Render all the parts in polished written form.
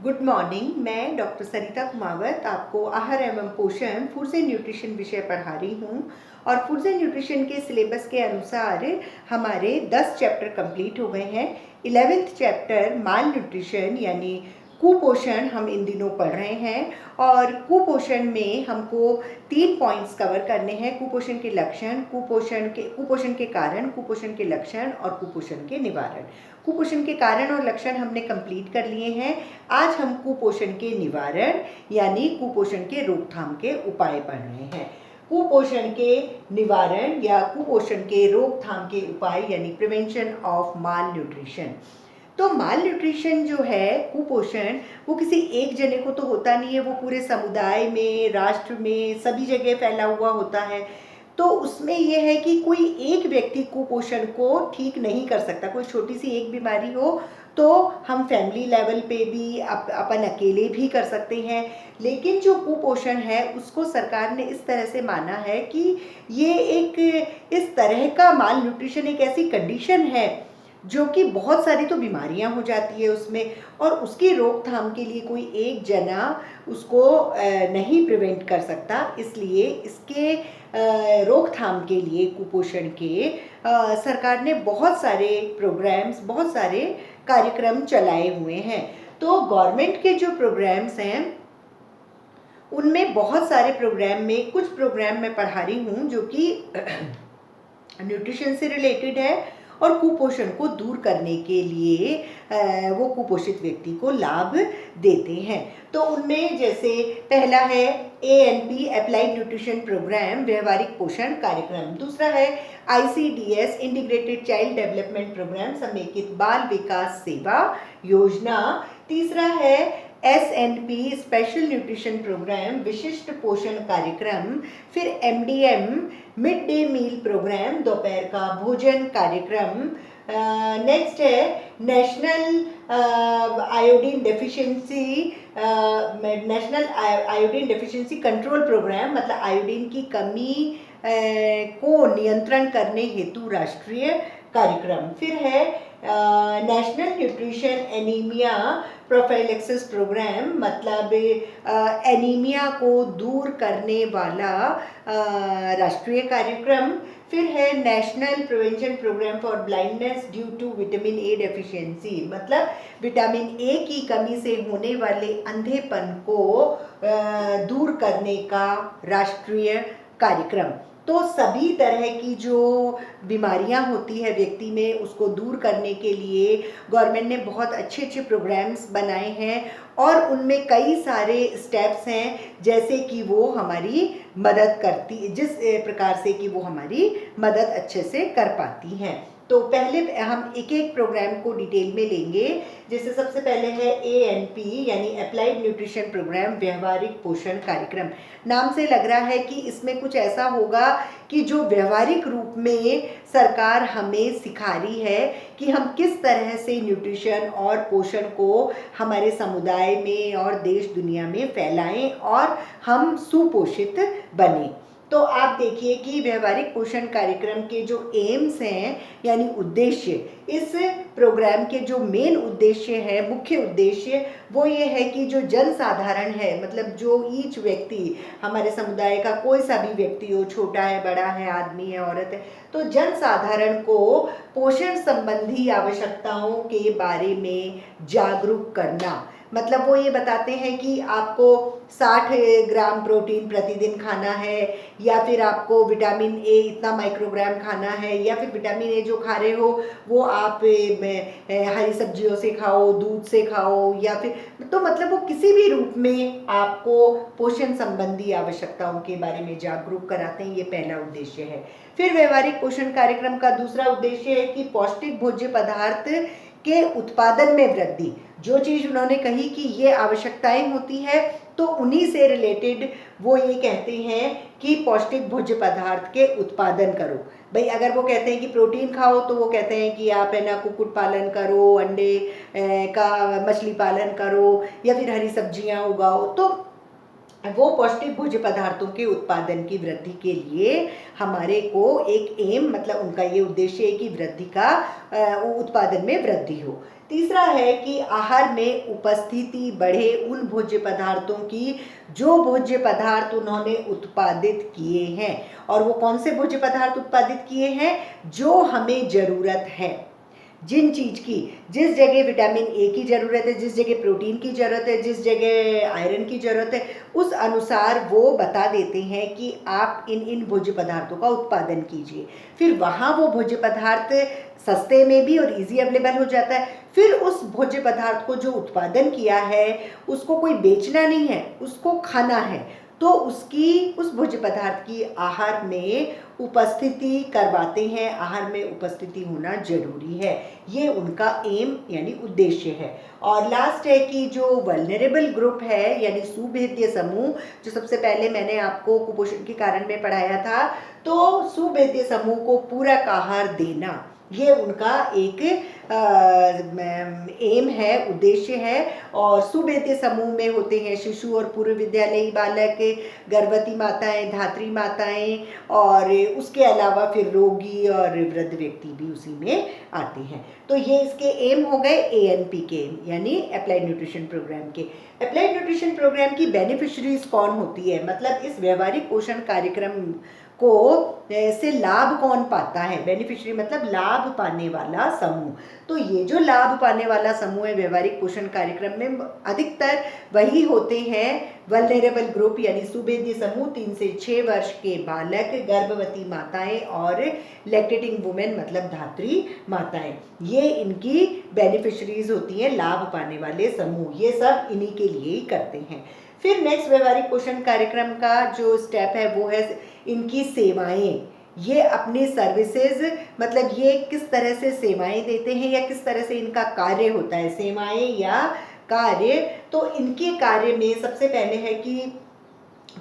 Good morning. मैं doctor सरिता कुमावत आपको आहार एवं पोषण फूड्स एंड न्यूट्रिशन विषय पढ़ा रही हूँ। और फूड्स एंड न्यूट्रिशन के सिलेबस के अनुसार हमारे 10 चैप्टर कंप्लीट हो गए हैं। 11th चैप्टर माल न्यूट्रिशन यानी कुपोषण हम इन दिनों पढ़ रहे हैं। और कुपोषण में हमको 3 पॉइंट्स कवर करने हैं: कुपोषण के लक्षण, कुपोषण के कारण, कुपोषण के लक्षण और कुपोषण के निवारण। कुपोषण के कारण और लक्षण हमने कंप्लीट कर लिए हैं। आज हम कुपोषण के निवारण यानी कुपोषण के रोकथाम के उपाय पढ़ रहे हैं। कुपोषण के निवारण या कुपोषण के रोकथाम के उपाय यानी प्रिवेंशन ऑफ माल न्यूट्रिशन। तो माल न्यूट्रिशन जो है, कुपोषण, वो किसी एक जने को तो होता नहीं है, वो पूरे समुदाय में, राष्ट्र में, सभी जगह फैला हुआ होता है। तो उसमें यह है कि कोई एक व्यक्ति कुपोषण को ठीक नहीं कर सकता। कोई छोटी सी एक बीमारी हो तो हम फैमिली लेवल पे भी अपन अकेले भी कर सकते हैं, लेकिन जो कुपोषण है उसको सरकार ने इस तरह से माना है कि ये एक इस तरह का माल न्यूट्रिशन एक ऐसी कंडीशन है जो कि बहुत सारी तो बीमारियां हो जाती है उसमें, और उसकी रोकथाम के लिए कोई एक जना उसको नहीं प्रिवेंट कर सकता। इसलिए इसके रोकथाम के लिए कुपोषण के सरकार ने बहुत सारे प्रोग्राम्स, बहुत सारे कार्यक्रम चलाए हुए हैं। तो गवर्नमेंट के जो प्रोग्राम्स हैं उनमें बहुत सारे प्रोग्राम में कुछ प्रोग्राम मैं पढ़ा रही हूँ जो कि न्यूट्रिशन से रिलेटेड है और कुपोषण को दूर करने के लिए वो कुपोषित व्यक्ति को लाभ देते हैं। तो उनमें जैसे पहला है ANP अप्लाइड न्यूट्रिशन प्रोग्राम, व्यवहारिक पोषण कार्यक्रम। दूसरा है ICDS integrated child development programme, समेकित बाल विकास सेवा योजना। तीसरा है SNP स्पेशल न्यूट्रिशन प्रोग्राम, विशिष्ट पोषण कार्यक्रम। फिर MDM mid day meal programme, दोपहर का भोजन कार्यक्रम। नेक्स्ट है national iodine deficiency control programme, मतलब आयोडीन की कमी को नियंत्रण करने हेतु राष्ट्रीय कार्यक्रम। फिर है national nutrition anaemia prophylaxis programme, मतलब एनीमिया को दूर करने वाला राष्ट्रीय कार्यक्रम। फिर है national prevention programme for blindness due to vitamin A deficiency, मतलब विटामिन ए की कमी से होने वाले अंधेपन को दूर करने का राष्ट्रीय कार्यक्रम। तो सभी तरह की जो बीमारियां होती है व्यक्ति में, उसको दूर करने के लिए गवर्नमेंट ने बहुत अच्छे अच्छे प्रोग्राम्स बनाए हैं और उनमें कई सारे स्टेप्स हैं, जैसे कि वो हमारी मदद करती, जिस प्रकार से कि वो हमारी मदद अच्छे से कर पाती हैं। तो पहले हम एक एक प्रोग्राम को डिटेल में लेंगे। जैसे सबसे पहले है ANP यानी अप्लाइड न्यूट्रिशन प्रोग्राम, व्यवहारिक पोषण कार्यक्रम। नाम से लग रहा है कि इसमें कुछ ऐसा होगा कि जो व्यवहारिक रूप में सरकार हमें सिखा रही है कि हम किस तरह से न्यूट्रिशन और पोषण को हमारे समुदाय में और देश दुनिया में फैलाएं और हम सुपोषित बने। तो आप देखिए कि व्यवहारिक पोषण कार्यक्रम के जो एम्स हैं यानी उद्देश्य, इस प्रोग्राम के जो मेन उद्देश्य है, मुख्य उद्देश्य, वो ये है कि जो जन साधारण है, मतलब जो ईच व्यक्ति, हमारे समुदाय का कोई सा भी व्यक्ति हो, छोटा है, बड़ा है, आदमी है, औरत है, तो जन साधारण को पोषण संबंधी आवश्यकताओं के बारे में जागरूक करना। मतलब वो ये बताते हैं कि आपको 60 ग्राम प्रोटीन प्रतिदिन खाना है, या फिर आपको विटामिन ए इतना माइक्रोग्राम खाना है, या फिर विटामिन ए जो खा रहे हो वो आप हरी सब्जियों से खाओ, दूध से खाओ, या फिर तो मतलब वो किसी भी रूप में आपको पोषण संबंधी आवश्यकताओं के बारे में जागरूक कराते हैं। ये पहला उद्देश्य है। फिर व्यवहारिक पोषण कार्यक्रम का दूसरा उद्देश्य है कि पौष्टिक भोज्य पदार्थ के उत्पादन में वृद्धि। जो चीज़ उन्होंने कही कि ये आवश्यकताएं होती है, तो उन्हीं से रिलेटेड वो ये कहते हैं कि पौष्टिक भोज्य पदार्थ के उत्पादन करो। भाई अगर वो कहते हैं कि प्रोटीन खाओ, तो वो कहते हैं कि आप है ना कुक्कुट पालन करो, अंडे का मछली पालन करो, या फिर हरी सब्जियां उगाओ। तो वो पौष्टिक भोज्य पदार्थों के उत्पादन की वृद्धि के लिए हमारे को एक एम, मतलब उनका ये उद्देश्य है कि वृद्धि का उत्पादन में वृद्धि हो। तीसरा है कि आहार में उपस्थिति बढ़े उन भोज्य पदार्थों की जो भोज्य पदार्थ उन्होंने उत्पादित किए हैं। और वो कौन से भोज्य पदार्थ उत्पादित किए हैं? जो हमें ज़रूरत है, जिन चीज़ की, जिस जगह विटामिन ए की ज़रूरत है, जिस जगह प्रोटीन की ज़रूरत है, जिस जगह आयरन की ज़रूरत है, उस अनुसार वो बता देते हैं कि आप इन इन भोज्य पदार्थों का उत्पादन कीजिए। फिर वहाँ वो भोज्य पदार्थ सस्ते में भी और इजी अवेलेबल हो जाता है। फिर उस भोज्य पदार्थ को जो उत्पादन किया है उसको कोई बेचना नहीं है, उसको खाना है, तो उस भोज्य पदार्थ की आहार में उपस्थिति करवाते हैं। आहार में उपस्थिति होना जरूरी है, ये उनका एम यानी उद्देश्य है। और लास्ट है कि जो वल्नरेबल ग्रुप है यानी सुभेद्य समूह, जो सबसे पहले मैंने आपको कुपोषण के कारण में पढ़ाया था, तो सुभेद्य समूह को पूरक आहार देना, ये उनका एक एम है, उद्देश्य है। और सुभेद्य समूह में होते हैं शिशु और पूर्व विद्यालयी बालक, गर्भवती माताएं, धात्री माताएं, और उसके अलावा फिर रोगी और वृद्ध व्यक्ति भी उसी में आते हैं। तो ये इसके एम हो गए ANP के एम, यानी अप्लाइड न्यूट्रिशन प्रोग्राम के। अप्लाइड न्यूट्रिशन प्रोग्राम की बेनिफिशरीज कौन होती है, मतलब इस व्यवहारिक पोषण कार्यक्रम को से लाभ कौन पाता है? बेनिफिशियरी मतलब लाभ पाने वाला समूह। तो ये जो लाभ पाने वाला समूह है व्यवहारिक पोषण कार्यक्रम में, अधिकतर वही होते हैं वल्नरेबल ग्रुप यानी सुभेद्य समूह, 3 से 6 वर्ष के बालक, गर्भवती माताएं और लैक्टेटिंग वुमेन मतलब धात्री माताएं, ये इनकी बेनिफिशरीज होती हैं, लाभ पाने वाले समूह। ये सब इन्हीं के लिए ही करते हैं। फिर नेक्स्ट व्यवहारिक पोषण कार्यक्रम का जो स्टेप है वो है इनकी सेवाएं। ये अपनी सर्विसेज मतलब ये किस तरह से सेवाएं देते हैं या किस तरह से इनका कार्य होता है, सेवाएं या कार्य। तो इनके कार्य में सबसे पहले है कि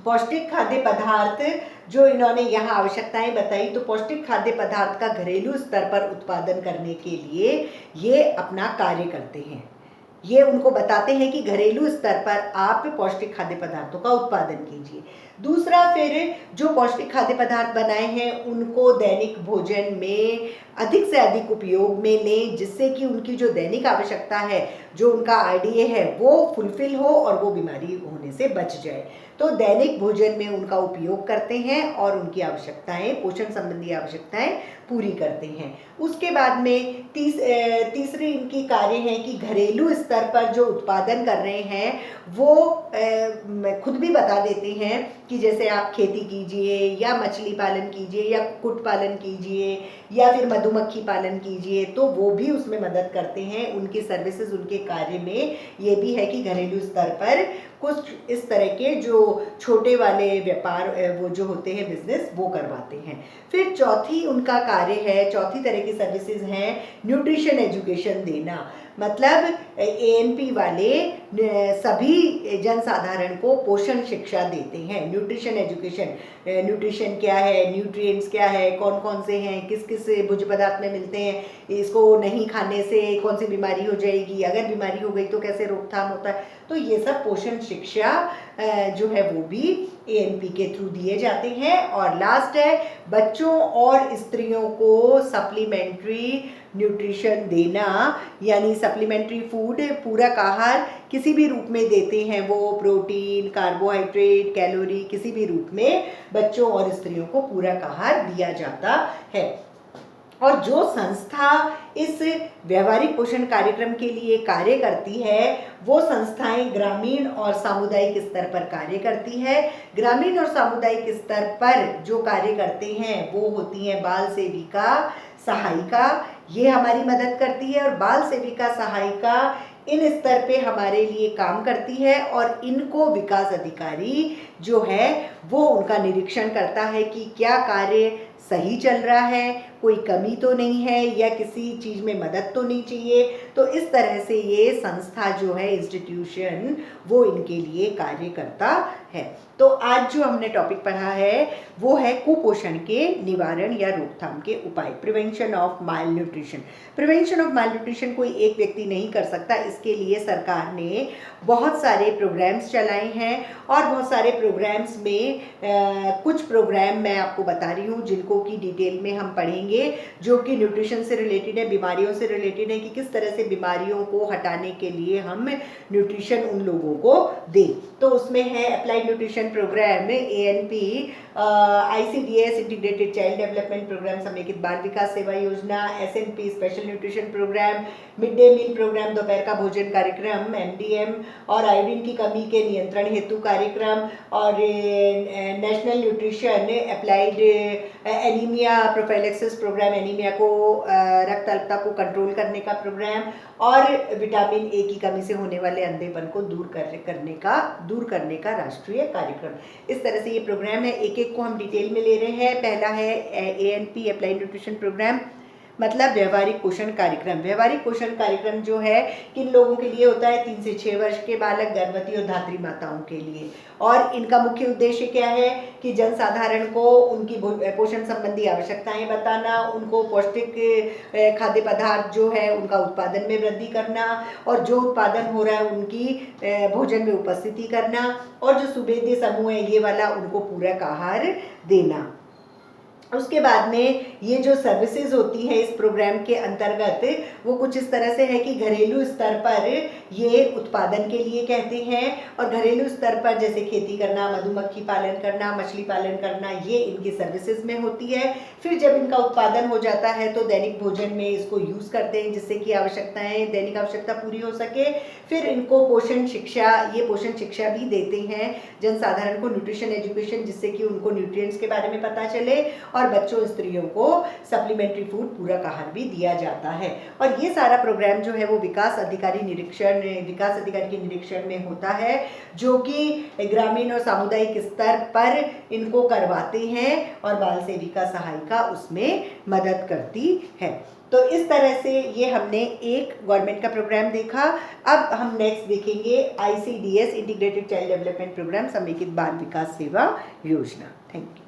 पौष्टिक खाद्य पदार्थ जो इन्होंने यहाँ आवश्यकताएं बताई, तो पौष्टिक खाद्य पदार्थ का घरेलू स्तर पर उत्पादन करने के लिए ये अपना कार्य करते हैं। ये उनको बताते हैं कि घरेलू स्तर पर आप पौष्टिक खाद्य पदार्थों का उत्पादन कीजिए। दूसरा, फिर जो पौष्टिक खाद्य पदार्थ बनाए हैं उनको दैनिक भोजन में अधिक से अधिक उपयोग में लें, जिससे कि उनकी जो दैनिक आवश्यकता है, जो उनका RDA है, वो फुलफिल हो और वो बीमारी होने से बच जाए। तो दैनिक भोजन में उनका उपयोग करते हैं और उनकी आवश्यकताएं, पोषण संबंधी आवश्यकताएं पूरी करते हैं। उसके बाद में तीसरी इनकी कार्य है कि घरेलू स्तर पर जो उत्पादन कर रहे हैं वो खुद भी बता देते हैं कि जैसे आप खेती कीजिए या मछली पालन कीजिए या कुक्कुट पालन कीजिए या फिर मधुमक्खी पालन कीजिए, तो वो भी उसमें मदद करते हैं। उनकी सर्विसेज, उनके कार्य में ये भी है कि घरेलू स्तर पर कुछ इस तरह के जो छोटे वाले व्यापार वो जो होते हैं बिजनेस, वो करवाते हैं। फिर चौथी उनका कार्य है, चौथी तरह की सर्विसेज हैं न्यूट्रिशन एजुकेशन देना, मतलब ANP वाले सभी जनसाधारण को पोषण शिक्षा देते हैं। न्यूट्रिशन एजुकेशन, न्यूट्रिशन क्या है, न्यूट्रिएंट्स क्या है, कौन कौन से हैं, किस किस भोज्य पदार्थ में मिलते हैं, इसको नहीं खाने से कौन सी बीमारी हो जाएगी, अगर बीमारी हो गई तो कैसे रोकथाम होता है। तो ये सब पोषण शिक्षा जो है वो भी ANP के थ्रू दिए जाते हैं। और लास्ट है बच्चों और स्त्रियों को सप्लीमेंट्री न्यूट्रिशन देना, यानी सप्लीमेंट्री फूड, पूरक आहार किसी भी रूप में देते हैं वो, प्रोटीन, कार्बोहाइड्रेट, कैलोरी, किसी भी रूप में बच्चों और स्त्रियों को पूरक आहार दिया जाता है। और जो संस्था इस व्यवहारिक पोषण कार्यक्रम के लिए कार्य करती है वो संस्थाएं ग्रामीण और सामुदायिक स्तर पर कार्य करती है। ग्रामीण और सामुदायिक स्तर पर जो कार्य करते हैं वो होती हैं बाल सेविका, सहायिका, ये हमारी मदद करती है। और बाल सेविका, सहायिका इन स्तर पे हमारे लिए काम करती है और इनको विकास अधिकारी जो है वो उनका निरीक्षण करता है कि क्या कार्य सही चल रहा है, कोई कमी तो नहीं है या किसी चीज़ में मदद तो नहीं चाहिए। तो इस तरह से ये संस्था जो है, इंस्टीट्यूशन, वो इनके लिए कार्य करता है। तो आज जो हमने टॉपिक पढ़ा है वो है कुपोषण के निवारण या रोकथाम के उपाय, prevention of mile nutrition. Prevention of mile nutrition कोई एक व्यक्ति नहीं कर सकता, इसके लिए सरकार ने बहुत सारे प्रोग्राम्स चलाए हैं और बहुत सारे प्रोग्राम्स में कुछ प्रोग्राम मैं आपको बता रही हूँ जिनको की डिटेल में हम पढ़ेंगे देखेंगे जो कि न्यूट्रिशन से रिलेटेड है, बीमारियों से रिलेटेड है, कि किस तरह से बीमारियों को हटाने के लिए हम न्यूट्रिशन उन लोगों को दें। तो उसमें है applied nutrition programme ANP, ICDS integrated child development programme, समेकित बाल विकास सेवा योजना, SNP special nutrition programme, mid day meal programme दोपहर का भोजन कार्यक्रम MDM, और आयोडीन की कमी के नियंत्रण हेतु कार्यक्रम, और national nutrition applied anaemia prophylaxis programme, anaemia को रक्त अल्पता को कंट्रोल करने का प्रोग्राम, और विटामिन A की कमी से होने वाले अंधेपन को दूर करने का राष्ट्रीय कार्यक्रम। इस तरह से ये प्रोग्राम है, एक एक को हम डिटेल में ले रहे हैं। पहला है ANP अप्लाइड न्यूट्रिशन प्रोग्राम, मतलब व्यवहारिक पोषण कार्यक्रम। व्यवहारिक पोषण कार्यक्रम जो है किन लोगों के लिए होता है? 3 से 6 वर्ष के बालक, गर्भवती और धात्री माताओं के लिए। और इनका मुख्य उद्देश्य क्या है कि जनसाधारण को उनकी पोषण संबंधी आवश्यकताएं बताना, उनको पौष्टिक खाद्य पदार्थ जो है उनका उत्पादन में वृद्धि करना, और जो उत्पादन हो रहा है उनकी भोजन में उपस्थिति करना, और जो सुभेद्य समूह है ये वाला उनको पूरक आहार देना। उसके बाद में ये जो सर्विसेज होती हैं इस प्रोग्राम के अंतर्गत वो कुछ इस तरह से है कि घरेलू स्तर पर ये उत्पादन के लिए कहते हैं, और घरेलू स्तर पर जैसे खेती करना, मधुमक्खी पालन करना, मछली पालन करना, ये इनकी सर्विसेज में होती है। फिर जब इनका उत्पादन हो जाता है तो दैनिक भोजन में इसको यूज़ करते हैं जिससे कि दैनिक आवश्यकता पूरी हो सके। फिर इनको पोषण शिक्षा भी देते हैं जनसाधारण को, न्यूट्रिशन एजुकेशन, जिससे कि उनको न्यूट्रिएंट्स के बारे में पता चले, और बच्चों स्त्रियों को सप्लीमेंट्री फूड पूरक आहार भी दिया जाता है। और ये सारा प्रोग्राम जो है वो विकास अधिकारी के निरीक्षण में होता है, जो कि ग्रामीण और सामुदायिक स्तर पर इनको करवाते हैं, और बाल सेविका सहायिका उसमें मदद करती है। तो इस तरह से ये हमने एक गवर्नमेंट का प्रोग्राम देखा। अब हम नेक्स्ट देखेंगे ICDS integrated child development programme, समेकित बाल विकास सेवा योजना। Thank you.